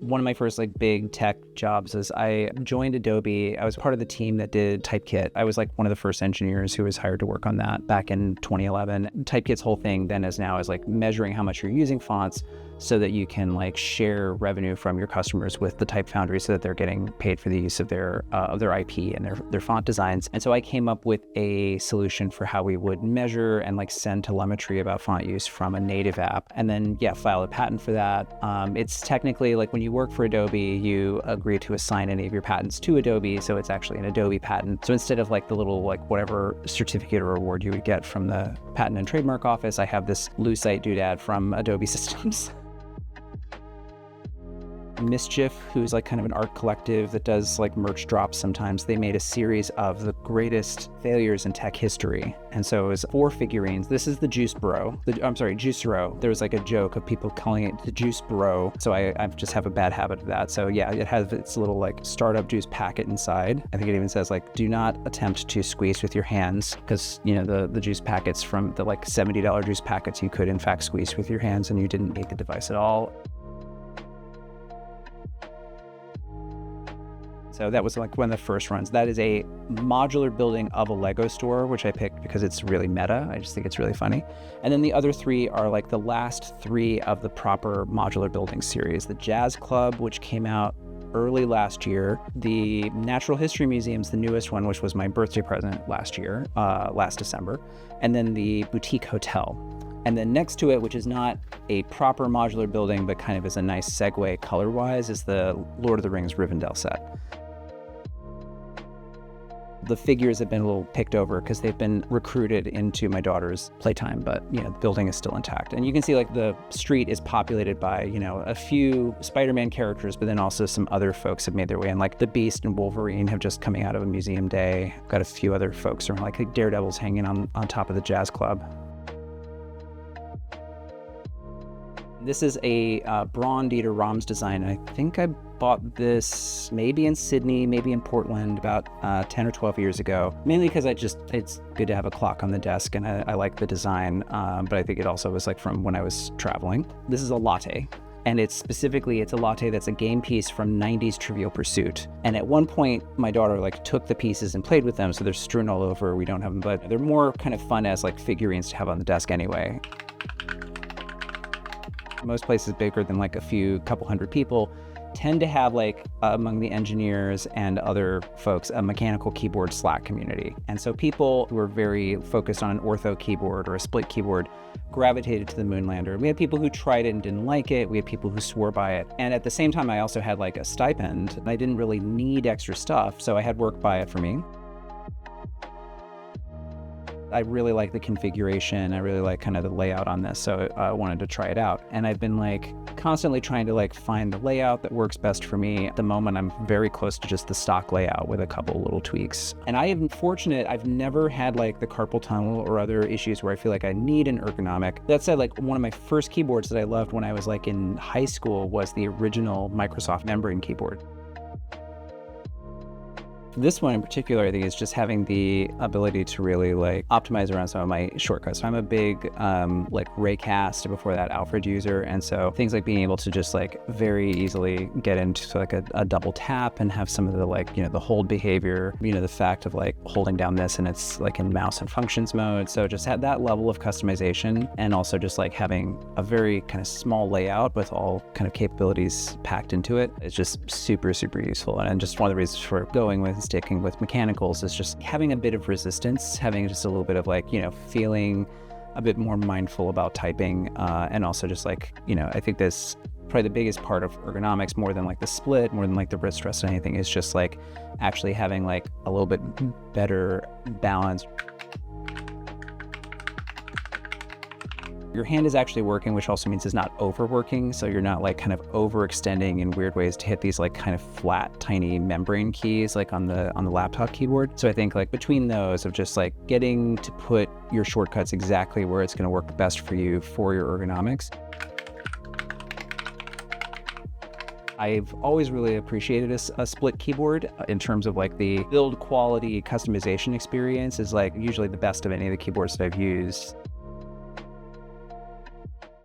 One of my first like big tech jobs is I joined Adobe. I was part of the team that did Typekit. I was like one of the first engineers who was hired to work on that back in 2011. Typekit's whole thing then is now is like measuring how much you're using fonts so that you can like share revenue from your customers with the Type Foundry so that they're getting paid for the use of their IP and their font designs. And so I came up with a solution for how we would measure and like send telemetry about font use from a native app, and then file a patent for that. It's technically like when you work for Adobe, you agree to assign any of your patents to Adobe, so it's actually an Adobe patent. So instead of like the little like whatever certificate or award you would get from the Patent and Trademark Office, I have this Lucite doodad from Adobe Systems. Mischief, who's like kind of an art collective that does like merch drops sometimes, they made a series of the greatest failures in tech history. And so it was 4 figurines. This is the Juice Bro. Juice Bro. There was like a joke of people calling it the Juice Bro. So I just have a bad habit of that. So yeah, it has its little like startup juice packet inside. I think it even says like, do not attempt to squeeze with your hands, because you know, the juice packets from the like $70 juice packets, you could in fact squeeze with your hands and you didn't need the device at all. So that was like one of the first runs. That is a modular building of a Lego store, which I picked because it's really meta. I just think it's really funny. And then the other 3 are like the last 3 of the proper modular building series. The Jazz Club, which came out early last year. The Natural History Museum's the newest one, which was my birthday present last year, last December. And then the Boutique Hotel. And then next to it, which is not a proper modular building, but kind of is a nice segue color-wise, is the Lord of the Rings Rivendell set. The figures have been a little picked over because they've been recruited into my daughter's playtime, but you know, the building is still intact. And you can see like the street is populated by, you know, a few Spider-Man characters, but then also some other folks have made their way in, like the Beast and Wolverine have just coming out of a museum day. Got a few other folks around, like Daredevil's hanging on top of the Jazz Club. This is a Braun Dieter Rams design. I think I bought this maybe in Sydney, maybe in Portland about 10 or 12 years ago, mainly because it's good to have a clock on the desk and I like the design, but I think it also was like from when I was traveling. This is a latte. And it's a latte that's a game piece from 90s Trivial Pursuit. And at one point, my daughter like took the pieces and played with them, so they're strewn all over. We don't have them, but they're more kind of fun as like figurines to have on the desk anyway. Most places bigger than like a couple hundred people tend to have like among the engineers and other folks a mechanical keyboard Slack community. And so people who are very focused on an ortho keyboard or a split keyboard gravitated to the Moonlander. We had people who tried it and didn't like it. We had people who swore by it. And at the same time, I also had like a stipend. I didn't really need extra stuff, so I had work buy it for me. I really like the configuration. I really like kind of the layout on this, so I wanted to try it out. And I've been like constantly trying to like find the layout that works best for me. At the moment, I'm very close to just the stock layout with a couple little tweaks. And I am fortunate, I've never had like the carpal tunnel or other issues where I feel like I need an ergonomic. That said, like one of my first keyboards that I loved when I was like in high school was the original Microsoft membrane keyboard. This one in particular, I think, is just having the ability to really like optimize around some of my shortcuts. So I'm a big like Raycast, before that Alfred user. And so things like being able to just like very easily get into like a double tap and have some of the like, you know, the hold behavior, you know, the fact of like holding down this and it's like in mouse and functions mode. So just had that level of customization, and also just like having a very kind of small layout with all kind of capabilities packed into it. It's just super, super useful. And just one of the reasons for going with sticking with mechanicals is just having a bit of resistance, having just a little bit of like, you know, feeling a bit more mindful about typing, and also just like, you know, I think this probably the biggest part of ergonomics, more than like the split, more than like the wrist rest or anything, is just like actually having like a little bit better balance. Your hand is actually working, which also means it's not overworking. So you're not like kind of overextending in weird ways to hit these like kind of flat, tiny membrane keys like on the laptop keyboard. So I think like between those of just like getting to put your shortcuts exactly where it's going to work best for you for your ergonomics. I've always really appreciated a split keyboard in terms of like the build quality customization experience is like usually the best of any of the keyboards that I've used.